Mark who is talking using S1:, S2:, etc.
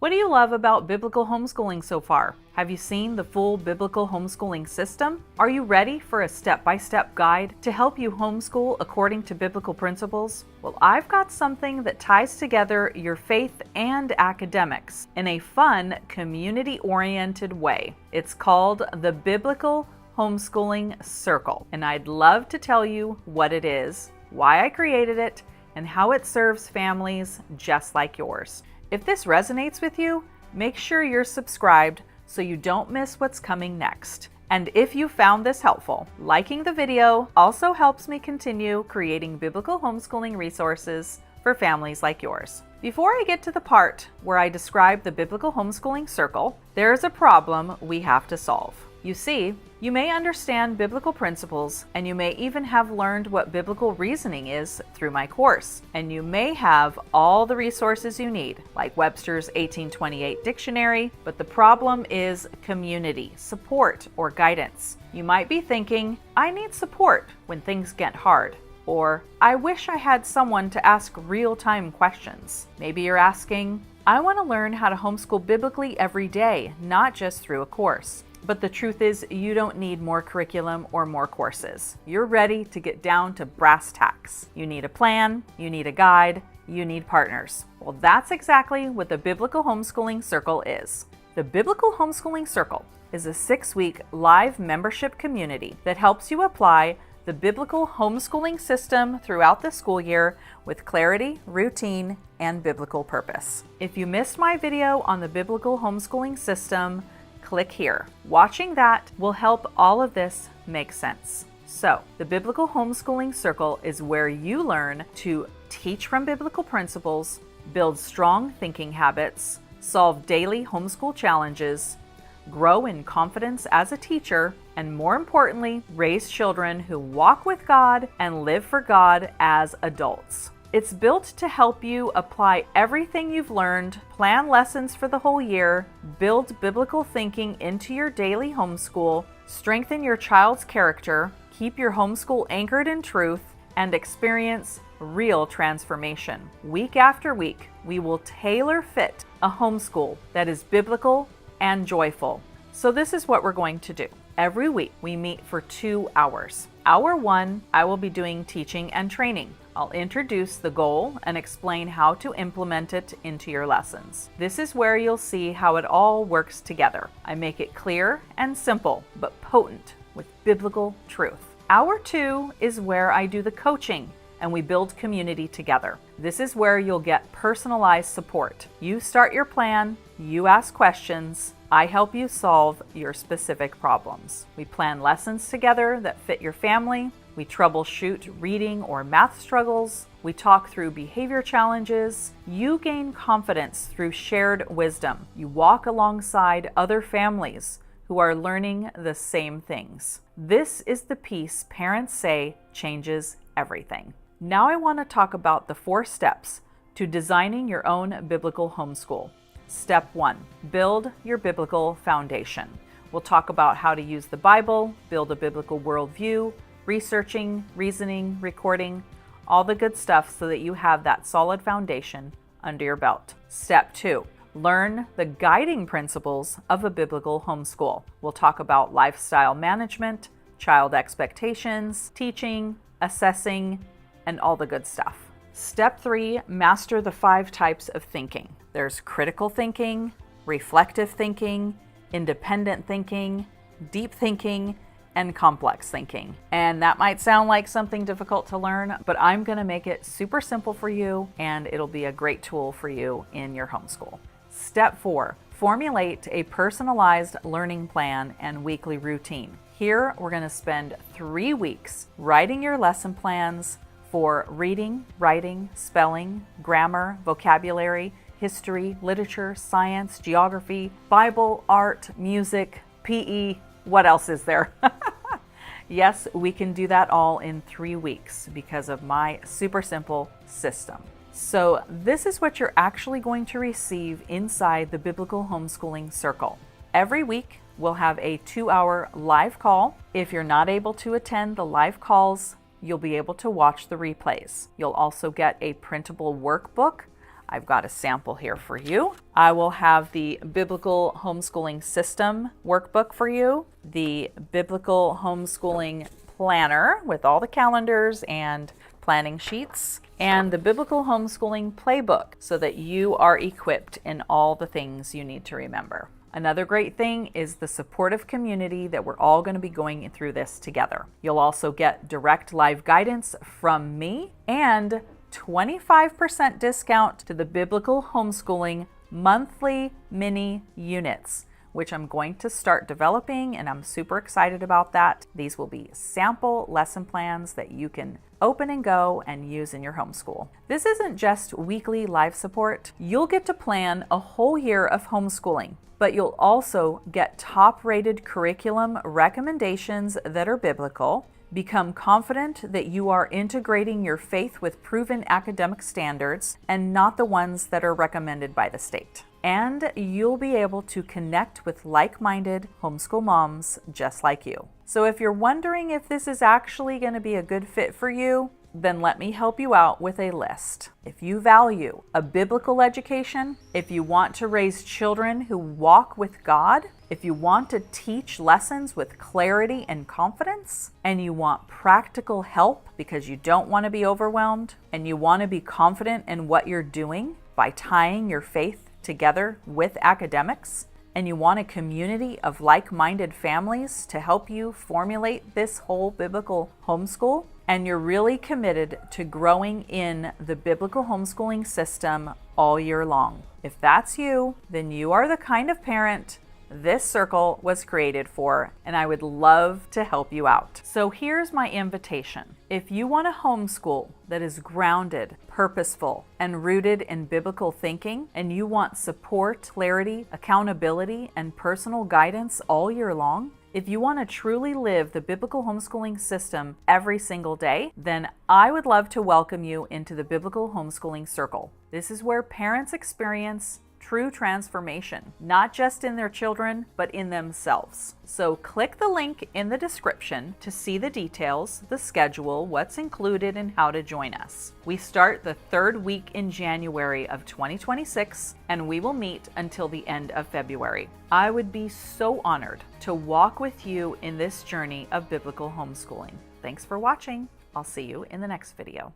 S1: What do you love about biblical homeschooling so far? Have you seen the full Biblical Homeschooling System? Are you ready for a step-by-step guide to help you homeschool according to biblical principles? Well, I've got something that ties together your faith and academics in a fun, community-oriented way. It's called the Biblical Homeschooling Circle, and I'd love to tell you what it is, why I created it, and how it serves families just like yours. If this resonates with you, make sure you're subscribed so you don't miss what's coming next. And if you found this helpful, liking the video also helps me continue creating biblical homeschooling resources for families like yours. Before I get to the part where I describe the Biblical Homeschooling Circle, there is a problem we have to solve. You see, you may understand biblical principles, and you may even have learned what biblical reasoning is through my course. And you may have all the resources you need, like Webster's 1828 dictionary, but the problem is community, support, or guidance. You might be thinking, I need support when things get hard. Or, I wish I had someone to ask real-time questions. Maybe you're asking, I want to learn how to homeschool biblically every day, not just through a course. But the truth is, you don't need more curriculum or more courses. You're ready to get down to brass tacks. You need a plan, you need a guide, you need partners. Well, that's exactly what the Biblical Homeschooling Circle is. The Biblical Homeschooling Circle is a 6-week live membership community that helps you apply the Biblical Homeschooling System throughout the school year with clarity, routine, and biblical purpose. If you missed my video on the Biblical Homeschooling System, click here. Watching that will help all of this make sense. So, the Biblical Homeschooling Circle is where you learn to teach from biblical principles, build strong thinking habits, solve daily homeschool challenges, grow in confidence as a teacher, and more importantly, raise children who walk with God and live for God as adults. It's built to help you apply everything you've learned, plan lessons for the whole year, build biblical thinking into your daily homeschool, strengthen your child's character, keep your homeschool anchored in truth, and experience real transformation. Week after week, we will tailor fit a homeschool that is biblical and joyful. So this is what we're going to do. Every week, we meet for 2 hours. Hour 1, I will be doing teaching and training. I'll introduce the goal and explain how to implement it into your lessons. This is where you'll see how it all works together. I make it clear and simple, but potent with biblical truth. Hour 2 is where I do the coaching and we build community together. This is where you'll get personalized support. You start your plan, you ask questions, I help you solve your specific problems. We plan lessons together that fit your family. We troubleshoot reading or math struggles. We talk through behavior challenges. You gain confidence through shared wisdom. You walk alongside other families who are learning the same things. This is the piece parents say changes everything. Now I want to talk about the 4 steps to designing your own biblical homeschool. Step 1, build your biblical foundation. We'll talk about how to use the Bible, build a biblical worldview, researching, reasoning, recording, all the good stuff so that you have that solid foundation under your belt. Step 2, learn the guiding principles of a biblical homeschool. We'll talk about lifestyle management, child expectations, teaching, assessing, and all the good stuff. Step 3, master the 5 types of thinking. There's critical thinking, reflective thinking, independent thinking, deep thinking, and complex thinking. And that might sound like something difficult to learn, but I'm going to make it super simple for you, and it'll be a great tool for you in your homeschool. Step 4, formulate a personalized learning plan and weekly routine. Here, we're going to spend 3 weeks writing your lesson plans for reading, writing, spelling, grammar, vocabulary, history, literature, science, geography, Bible, art, music, PE, what else is there? Yes, we can do that all in 3 weeks because of my super simple system. So this is what you're actually going to receive inside the Biblical Homeschooling Circle. Every week, we'll have a 2-hour live call. If you're not able to attend the live calls, you'll be able to watch the replays. You'll also get a printable workbook I've got a sample here for you. I will have the Biblical Homeschooling System workbook for you, the Biblical Homeschooling Planner with all the calendars and planning sheets, and the Biblical Homeschooling Playbook so that you are equipped in all the things you need to remember. Another great thing is the supportive community that we're all going to be going through this together. You'll also get direct live guidance from me and 25% discount to the Biblical Homeschooling monthly mini units, which I'm going to start developing, and I'm super excited about that. These will be sample lesson plans that you can open and go and use in your homeschool. This isn't just weekly live support. You'll get to plan a whole year of homeschooling, but you'll also get top-rated curriculum recommendations that are biblical, become confident that you are integrating your faith with proven academic standards and not the ones that are recommended by the state. And you'll be able to connect with like-minded homeschool moms just like you. So if you're wondering if this is actually going to be a good fit for you, then let me help you out with a list. If you value a biblical education, if you want to raise children who walk with God, if you want to teach lessons with clarity and confidence, and you want practical help because you don't want to be overwhelmed, and you want to be confident in what you're doing by tying your faith together with academics, and you want a community of like-minded families to help you formulate this whole biblical homeschool, and you're really committed to growing in the biblical homeschooling system all year long. If that's you, then you are the kind of parent this circle was created for, and I would love to help you out. So here's my invitation. If you want a homeschool that is grounded, purposeful, and rooted in biblical thinking, and you want support, clarity, accountability, and personal guidance all year long, if you want to truly live the biblical homeschooling system every single day, then I would love to welcome you into the Biblical Homeschooling Circle. This is where parents experience true transformation, not just in their children, but in themselves. So click the link in the description to see the details, the schedule, what's included, and how to join us. We start the third week in January of 2026, and we will meet until the end of February. I would be so honored to walk with you in this journey of biblical homeschooling. Thanks for watching. I'll see you in the next video.